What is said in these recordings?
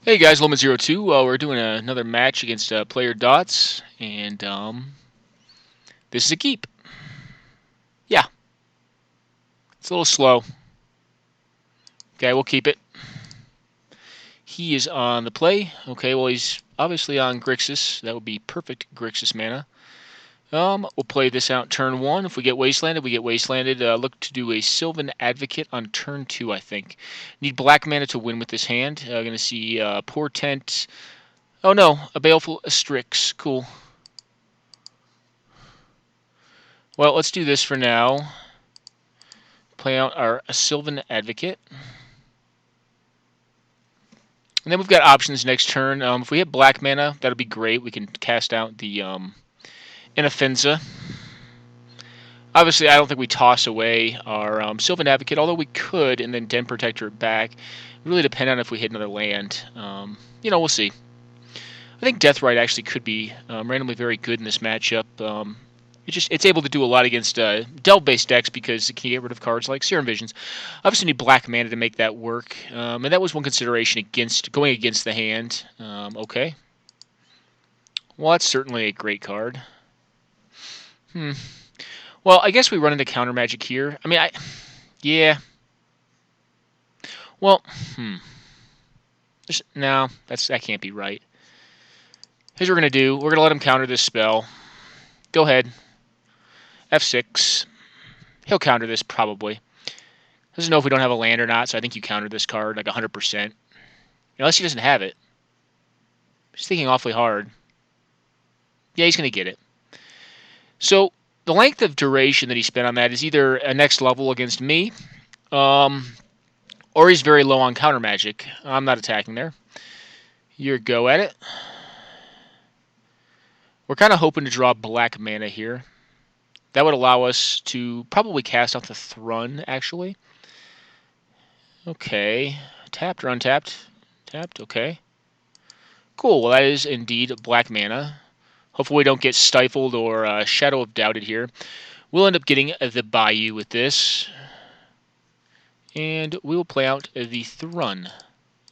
Hey guys, lowman02. We're doing another match against player dawts, and this is a keep. Yeah, it's a little slow. Okay, we'll keep it. He is on the play. Okay, well he's obviously on Grixis. That would be perfect Grixis mana. We'll play this out turn 1. If we get wastelanded, we get wastelanded. Look to do a Sylvan Advocate on turn 2, I think. Need black mana to win with this hand. Gonna see Portent. Oh no, a Baleful Strix. Cool. Well, let's do this for now. Play out our Sylvan Advocate. And then we've got options next turn. If we have black mana, that'll be great. We can cast out the Inoffenza. Obviously, I don't think we toss away our Sylvan Advocate, although we could, and then Den Protector it back. It really depend on if we hit another land. We'll see. I think Deathrite actually could be randomly very good in this matchup. It's able to do a lot against delve-based decks because it can get rid of cards like Serum Visions. Obviously, need black mana to make that work, and that was one consideration against going against the hand. Okay, well that's certainly a great card. Well, I guess we run into counter magic here. I mean, yeah. Well, no, that can't be right. Here's what we're gonna do. We're gonna let him counter this spell. Go ahead. F6. He'll counter this probably. Doesn't know if we don't have a land or not, so I think you counter this card like 100%. Unless he doesn't have it. He's thinking awfully hard. Yeah, he's going to get it. So the length of duration that he spent on that is either a next level against me, or he's very low on counter magic. I'm not attacking there. Your go at it. We're kind of hoping to draw black mana here. That would allow us to probably cast out the Thrun, actually. Okay. Tapped or untapped? Tapped, okay. Cool, well that is indeed black mana. Hopefully we don't get stifled or Shadow of Doubted here. We'll end up getting the Bayou with this. And we will play out the Thrun,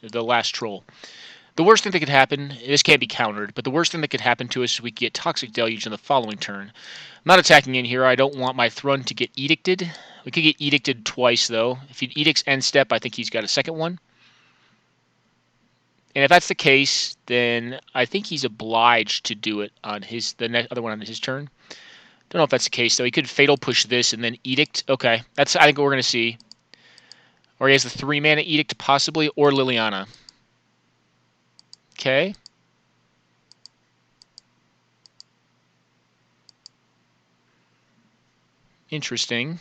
the last troll. The worst thing that could happen, this can't be countered, but the worst thing that could happen to us is we get Toxic Deluge on the following turn. I'm not attacking in here. I don't want my Thrun to get edicted. We could get edicted twice, though. If he edicts end step, I think he's got a second one. And if that's the case, then I think he's obliged to do it on the other one on his turn. Don't know if that's the case, though. He could Fatal Push this and then Edict. Okay, that's I think what we're going to see. Or he has the 3-mana Edict, possibly, or Liliana. Okay. Interesting.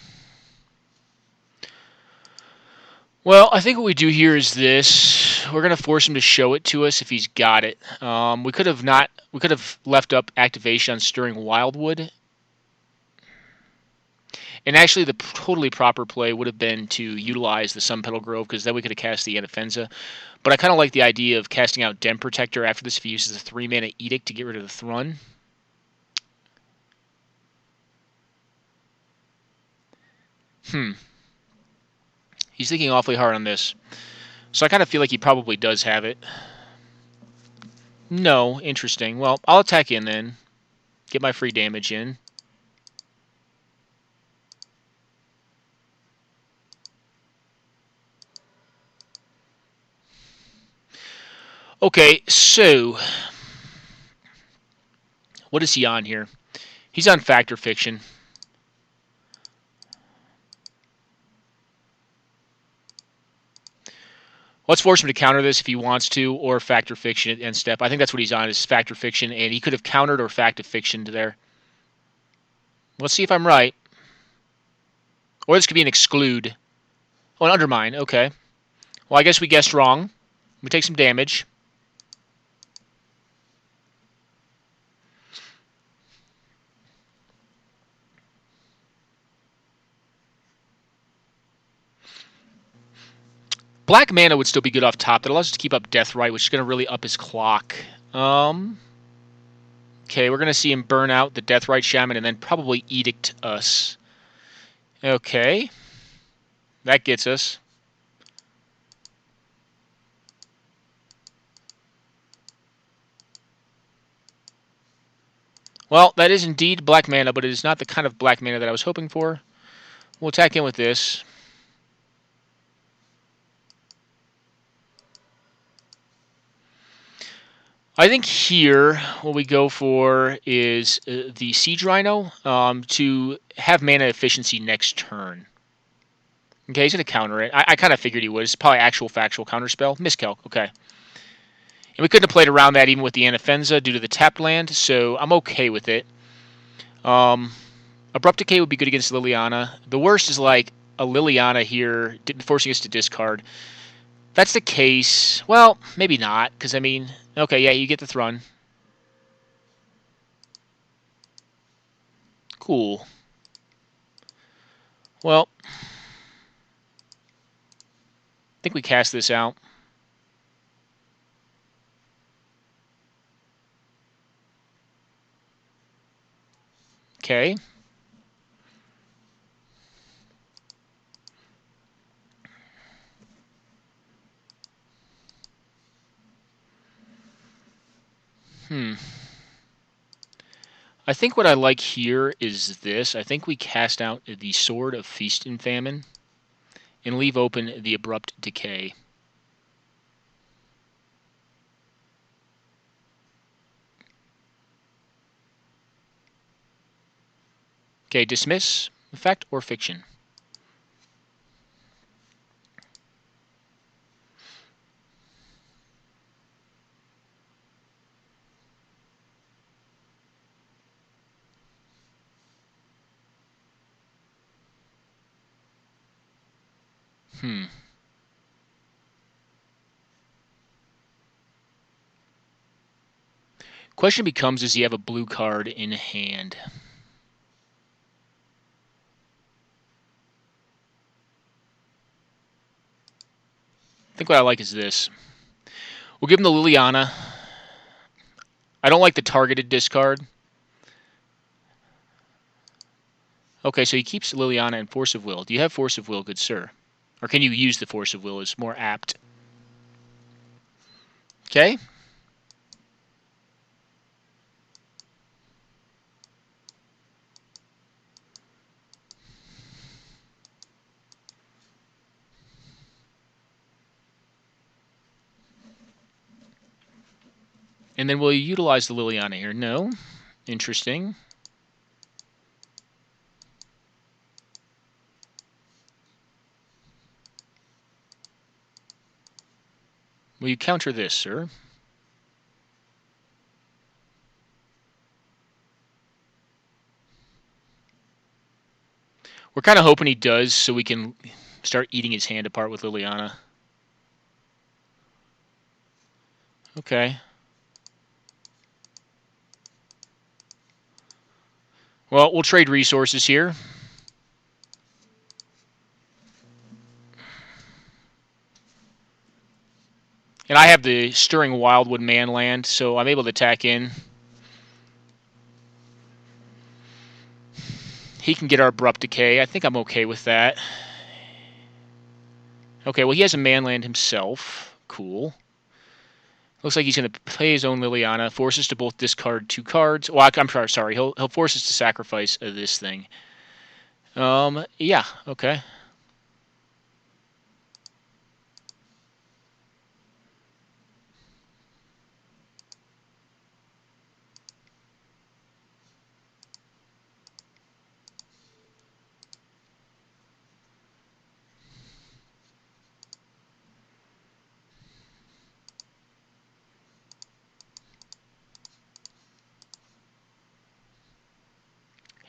Well, I think what we do here is this. We're going to force him to show it to us if he's got it. We could have left up activation on Stirring Wildwood. And actually, the totally proper play would have been to utilize the Sunpetal Grove, because then we could have cast the Inoffenza. But I kind of like the idea of casting out Den Protector after this if he uses a 3-mana Edict to get rid of the Thrun. He's thinking awfully hard on this. So I kind of feel like he probably does have it. No, interesting. Well, I'll attack in then. Get my free damage in. Okay, so what is he on here? He's on Fact or Fiction. Let's force him to counter this if he wants to, or Fact or Fiction at end step. I think that's what he's on, is Fact or Fiction, and he could have countered or Fact or Fiction to there. Let's see if I'm right. Or this could be an Exclude. Oh, an Undermine. Okay. Well, I guess we guessed wrong. We take some damage. Black mana would still be good off top. That allows us to keep up Deathrite, which is going to really up his clock. Okay, we're going to see him burn out the Deathrite Shaman and then probably Edict us. Okay. That gets us. Well, that is indeed black mana, but it is not the kind of black mana that I was hoping for. We'll attack in with this. I think here what we go for is the Siege Rhino to have mana efficiency next turn. Okay, he's going to counter it. I kind of figured he would. It's probably actual factual counterspell. Miscalc, okay. And we couldn't have played around that even with the Anafenza due to the tapped land, so I'm okay with it. Abrupt Decay would be good against Liliana. The worst is like a Liliana here forcing us to discard. That's the case. Well, maybe not, because I mean, okay, yeah, you get the Thrun. Cool. Well, I think we cast this out. Okay. I think what I like here is this. I think we cast out the Sword of Feast and Famine and leave open the Abrupt Decay. Okay, dismiss. Fact or fiction? Question becomes, does he have a blue card in hand? I think what I like is this. We'll give him the Liliana. I don't like the targeted discard. Okay, so he keeps Liliana and Force of Will. Do you have Force of Will, good sir? Or can you use the Force of Will as more apt? Okay. And then will you utilize the Liliana here? No. Interesting. Will you counter this, sir? We're kind of hoping he does so we can start eating his hand apart with Liliana. Okay. Well, we'll trade resources here. And I have the Stirring Wildwood Manland, so I'm able to attack in. He can get our Abrupt Decay. I think I'm okay with that. Okay, well, he has a Manland himself. Cool. Looks like he's going to play his own Liliana, force us to both discard 2 cards. Well, I'm sorry. He'll force us to sacrifice this thing. Yeah, okay.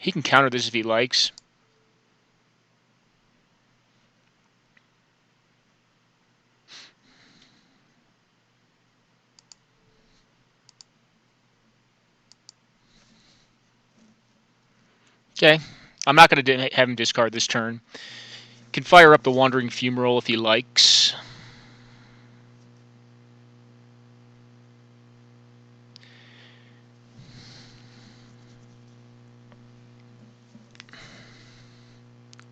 He can counter this if he likes. Okay. I'm not going to have him discard this turn. Can fire up the Wandering Fumarole if he likes.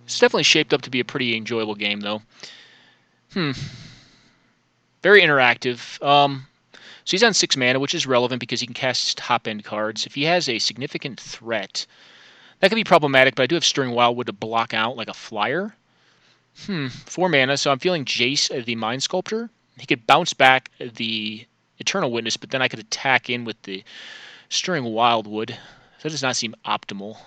It's definitely shaped up to be a pretty enjoyable game, though. Very interactive. So he's on 6 mana, which is relevant because he can cast his top-end cards. If he has a significant threat, that could be problematic, but I do have Stirring Wildwood to block out like a flyer. 4 mana, so I'm feeling Jace, the Mind Sculptor. He could bounce back the Eternal Witness, but then I could attack in with the Stirring Wildwood. So that does not seem optimal.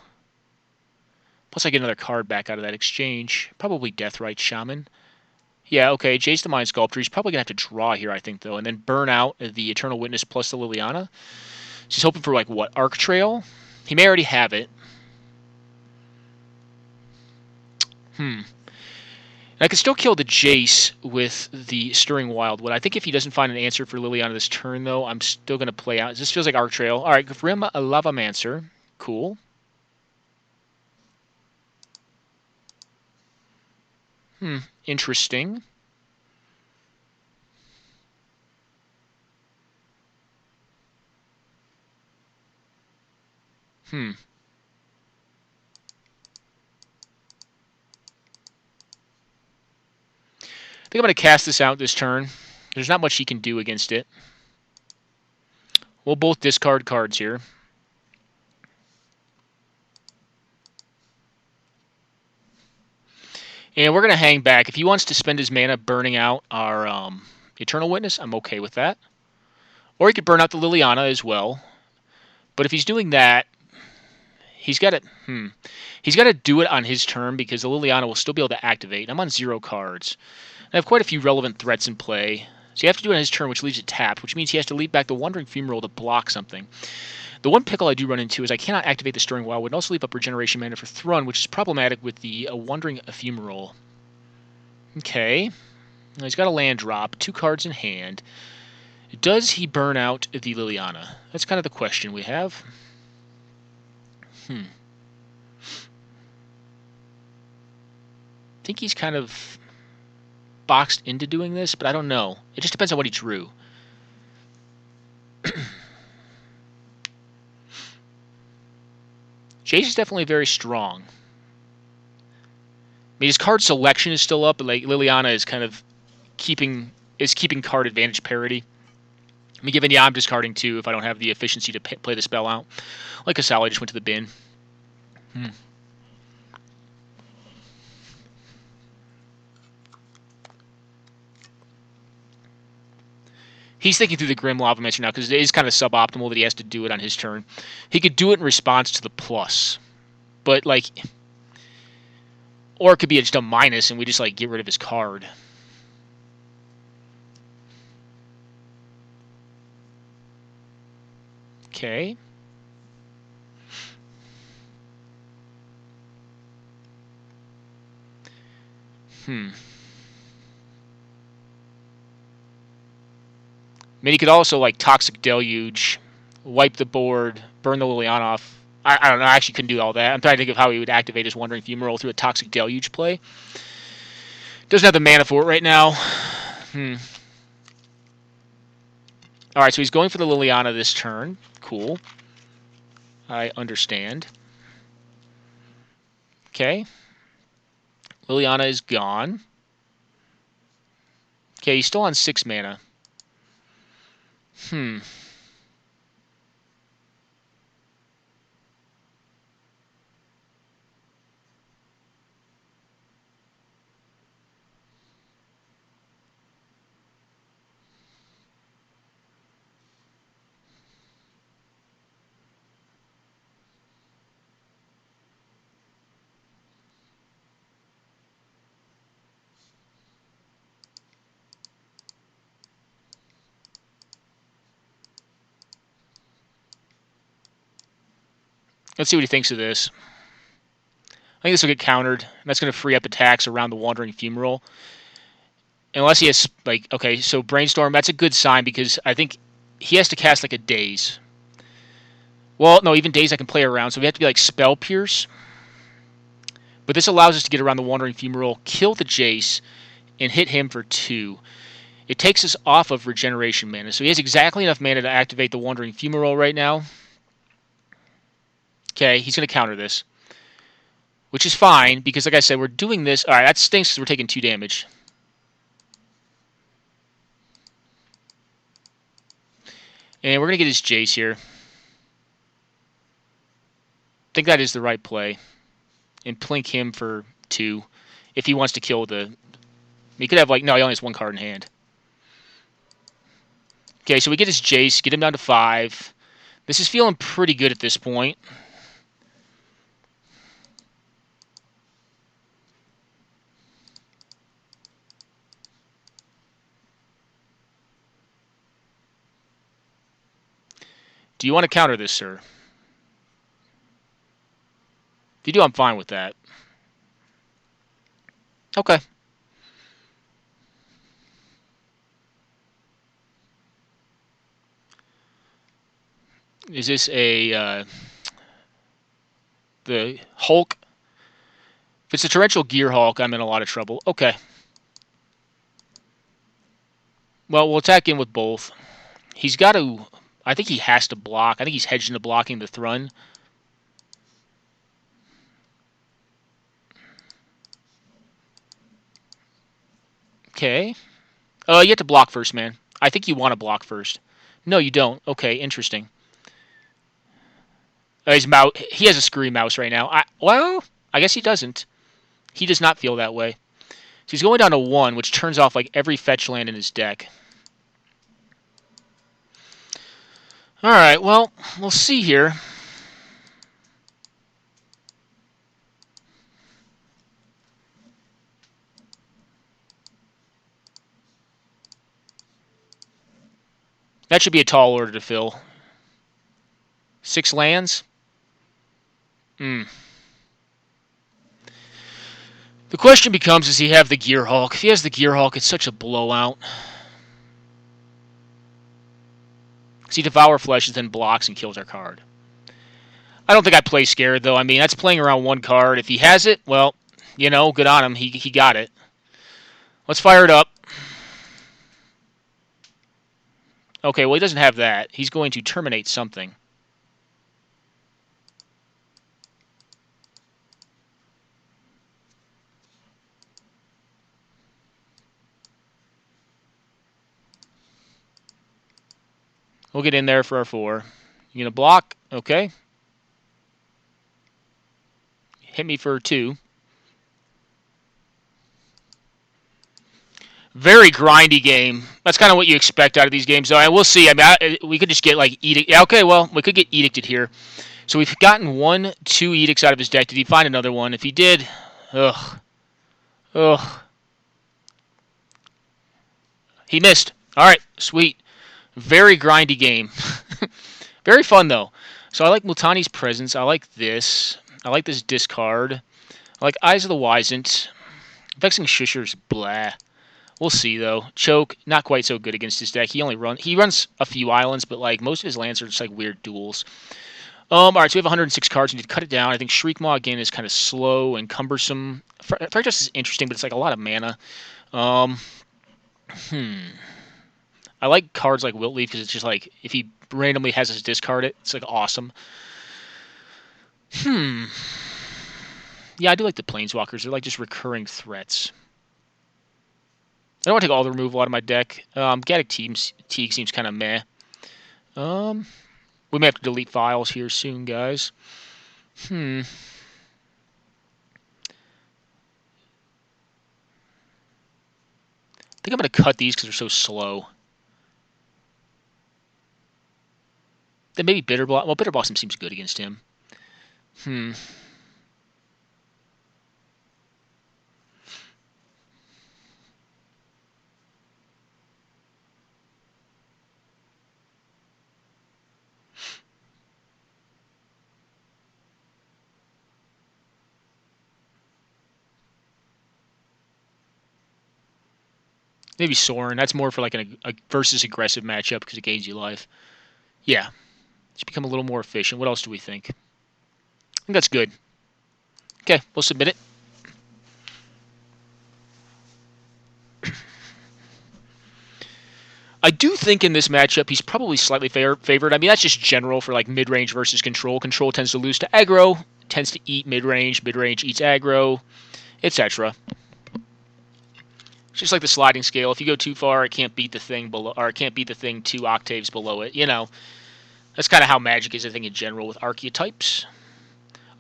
Plus I get another card back out of that exchange. Probably Deathrite Shaman. Yeah, okay, Jace the Mind Sculptor. He's probably going to have to draw here, I think, though, and then burn out the Eternal Witness plus the Liliana. So he's hoping for, like, what, Arc Trail? He may already have it. And I can still kill the Jace with the Stirring Wildwood. I think if he doesn't find an answer for Liliana this turn, though, I'm still going to play out. This feels like Arc Trail. All right, Grim Lavamancer. Cool. Interesting. I think I'm going to cast this out this turn. There's not much he can do against it. We'll both discard cards here. And we're going to hang back. If he wants to spend his mana burning out our Eternal Witness, I'm okay with that. Or he could burn out the Liliana as well. But if he's doing that, he's got to he's got to do it on his turn because the Liliana will still be able to activate. I'm on 0 cards. I have quite a few relevant threats in play. So you have to do it on his turn, which leaves it tapped, which means he has to lead back the Wandering Fumarole to block something. The one pickle I do run into is I cannot activate the Stirring Wildwood and also leave up Regeneration Mana for Thrun, which is problematic with the Wandering Fumarole. Okay. Now he's got a land drop, 2 cards in hand. Does he burn out the Liliana? That's kind of the question we have. I think he's kind of boxed into doing this, but I don't know. It just depends on what he drew. Jace is definitely very strong. I mean, his card selection is still up, but like Liliana is kind of keeping card advantage parity. I mean, given I'm discarding 2 if I don't have the efficiency to play the spell out. Like Asali just went to the bin. He's thinking through the Grim Lavamancer now because it is kind of suboptimal that he has to do it on his turn. He could do it in response to the plus. But, like... Or it could be just a minus and we just, like, get rid of his card. Okay. I mean, he could also, like, Toxic Deluge, wipe the board, burn the Liliana off. I don't know, I actually couldn't do all that. I'm trying to think of how he would activate his Wandering Fumarole through a Toxic Deluge play. Doesn't have the mana for it right now. Alright, so he's going for the Liliana this turn. Cool. I understand. Okay. Liliana is gone. Okay, he's still on 6 mana. Let's see what he thinks of this. I think this will get countered. And that's going to free up attacks around the Wandering Fumarole. Unless he has, like, okay, so Brainstorm, that's a good sign because I think he has to cast, like, a Daze. Well, no, even Daze I can play around, so we have to be, like, Spell Pierce. But this allows us to get around the Wandering Fumarole, kill the Jace, and hit him for 2. It takes us off of Regeneration Mana, so he has exactly enough mana to activate the Wandering Fumarole right now. Okay, he's going to counter this. Which is fine, because like I said, we're doing this... Alright, that stinks because we're taking 2 damage. And we're going to get his Jace here. I think that is the right play. And plink him for 2. If he wants to kill the... He could have, like... No, he only has 1 card in hand. Okay, so we get his Jace, get him down to 5. This is feeling pretty good at this point. Do you want to counter this, sir? If you do, I'm fine with that. Okay. Is this a... the Hulk? If it's a Torrential Gear Hulk, I'm in a lot of trouble. Okay. Well, we'll attack in with both. He's got to... I think he has to block. I think he's hedged into blocking the Thrun. Okay. You have to block first, man. I think you want to block first. No, you don't. Okay, interesting. He has a screwy mouse right now. Well, I guess he doesn't. He does not feel that way. So he's going down to 1, which turns off like every fetch land in his deck. Alright, well, we'll see here. That should be a tall order to fill. 6 lands? The question becomes, does he have the Gear Hulk? If he has the Gear Hulk, it's such a blowout. Because he Devour Fleshes, then blocks and kills our card. I don't think I play scared, though. I mean, that's playing around 1 card. If he has it, well, you know, good on him. He got it. Let's fire it up. Okay, well, he doesn't have that. He's going to terminate something. We'll get in there for our 4. You gonna block? Okay. Hit me for 2. Very grindy game. That's kind of what you expect out of these games, though. And we'll see. I mean, we could just get, like, edict. Okay, well, we could get edicted here. So we've gotten 1, 2 edicts out of his deck. Did he find another one? If he did, ugh. He missed. All right, sweet. Very grindy game. Very fun, though. So I like Multani's Presence. I like this. I like this discard. I like Eyes of the Wisent. Vexing Shusher's blah. We'll see, though. Choke, not quite so good against his deck. He runs a few islands, but like most of his lands are just like weird duels. All right, so we have 106 cards. We need to cut it down. I think Shriekmaw, again, is kind of slow and cumbersome. Fractus is interesting, but it's like a lot of mana. I like cards like Wiltleaf because it's just like, if he randomly has us discard it, it's like awesome. Yeah, I do like the Planeswalkers. They're like just recurring threats. I don't want to take all the removal out of my deck. Gaddock Teague seems kind of meh. We may have to delete files here soon, guys. I think I'm going to cut these because they're so slow. Then maybe Bitter Blossom. Well, Bitter Blossom seems good against him. Maybe Sorin. That's more for like a versus aggressive matchup because it gains you life. Yeah. Just become a little more efficient. What else do we think? I think that's good. Okay, we'll submit it. I do think in this matchup he's probably slightly favored. I mean, that's just general for like mid-range versus control. Control tends to lose to aggro, tends to eat mid-range. Mid-range eats aggro, etc. It's just like the sliding scale. If you go too far, it can't beat the thing below, or it can't beat the thing 2 octaves below it. You know, that's kind of how Magic is, I think, in general with archetypes.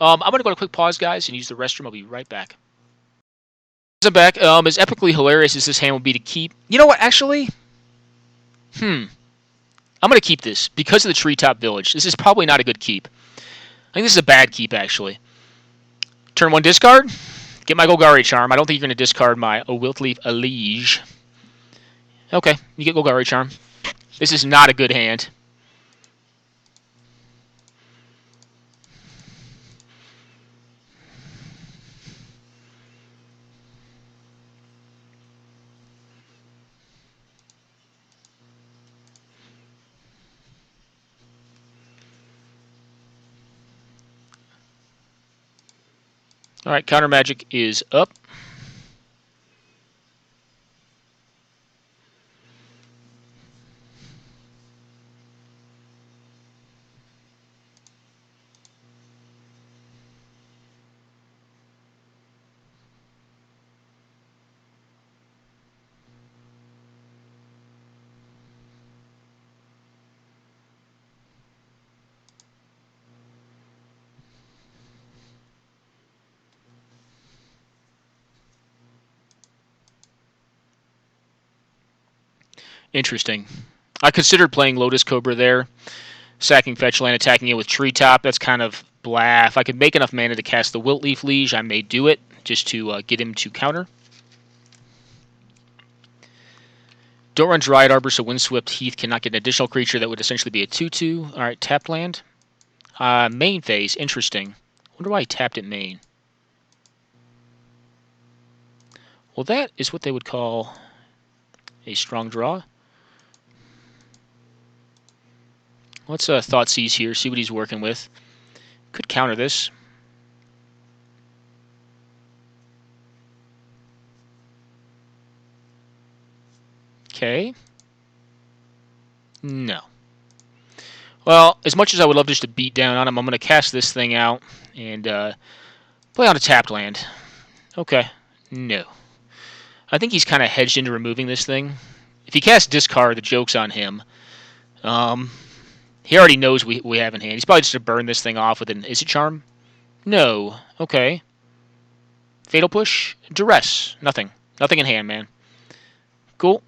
I'm going to go to a quick pause, guys, and use the restroom. I'll be right back. I'm back. As epically hilarious as this hand will be to keep, you know what? Actually, I'm going to keep this because of the Treetop Village. This is probably not a good keep. I think this is a bad keep, actually. Turn 1 discard. Get my Golgari Charm. I don't think you're going to discard my Wiltleaf Elige. Okay, you get Golgari Charm. This is not a good hand. Alright, Counter Magic is up. Interesting. I considered playing Lotus Cobra there, sacking fetch land, attacking it with Treetop. That's kind of blah. If I could make enough mana to cast the Wiltleaf Liege, I may do it, just to get him to counter. Don't run Dryad Arbor, so Windswept Heath cannot get an additional creature that would essentially be a 2/2. Alright, tapped land. Main phase, interesting. Wonder why he tapped it main. Well, that is what they would call a strong draw. Let's Thoughtseize here, see what he's working with. Could counter this. Okay. No. Well, as much as I would love just to beat down on him, I'm going to cast this thing out and play on a tapped land. Okay. No. I think he's kind of hedged into removing this thing. If he casts discard, the joke's on him. He already knows we have in hand. He's probably just going to burn this thing off with an Is it Charm? No. Okay. Fatal Push? Duress. Nothing. Nothing in hand, man. Cool.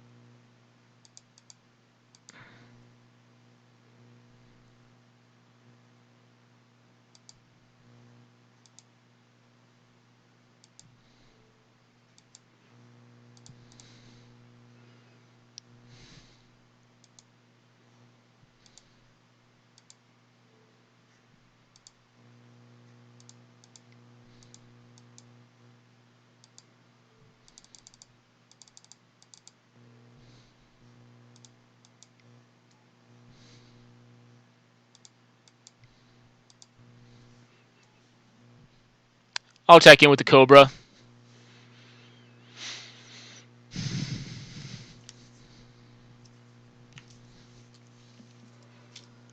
I'll attack in with the Cobra.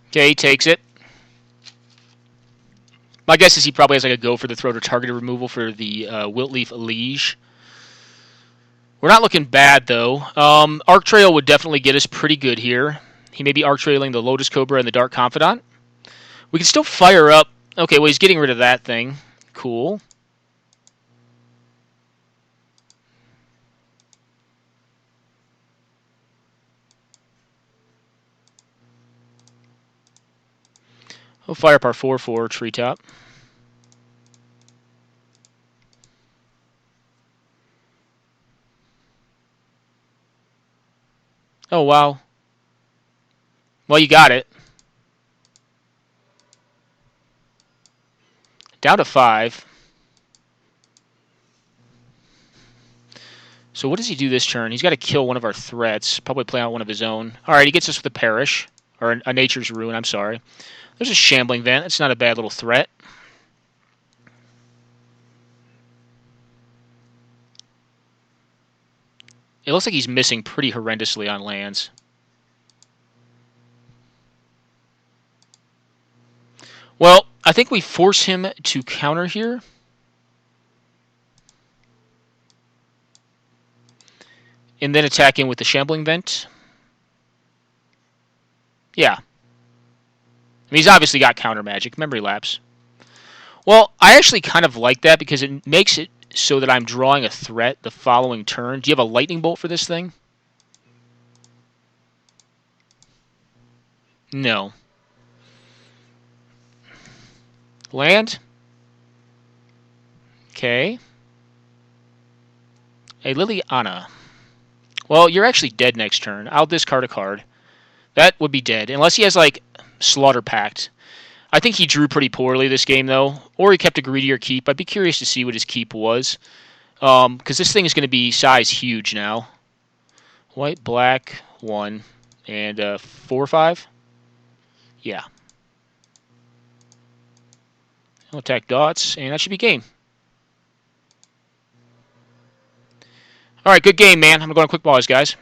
Okay, he takes it. My guess is he probably has like a go for the throat or targeted removal for the Wiltleaf Liege. We're not looking bad, though. Arc Trail would definitely get us pretty good here. He may be Arc Trailing the Lotus Cobra and the Dark Confidant. We can still fire up. Okay, well, he's getting rid of that thing. Cool. We'll fire up our 4/4 Treetop. Oh, wow. Well, you got it. Down to 5. So what does he do this turn? He's got to kill one of our threats. Probably play out one of his own. Alright, he gets us with a Perish. Or a Nature's Ruin, I'm sorry. There's a Shambling Vent. That's not a bad little threat. It looks like he's missing pretty horrendously on lands. Well, I think we force him to counter here. And then attack in with the Shambling Vent. Yeah. I mean, he's obviously got counter magic. Memory Lapse. Well, I actually kind of like that because it makes it so that I'm drawing a threat the following turn. Do you have a Lightning Bolt for this thing? No. Land? Okay. A Liliana. Well, you're actually dead next turn. I'll discard a card. That would be dead. Unless he has, like, Slaughter Pact. I think he drew pretty poorly this game, though. Or he kept a greedier keep. I'd be curious to see what his keep was. Because this thing is going to be size huge now. White, black, 1. And 4/5? Yeah. I'll attack dots, and that should be game. All right, good game, man. I'm going to quick balls, guys.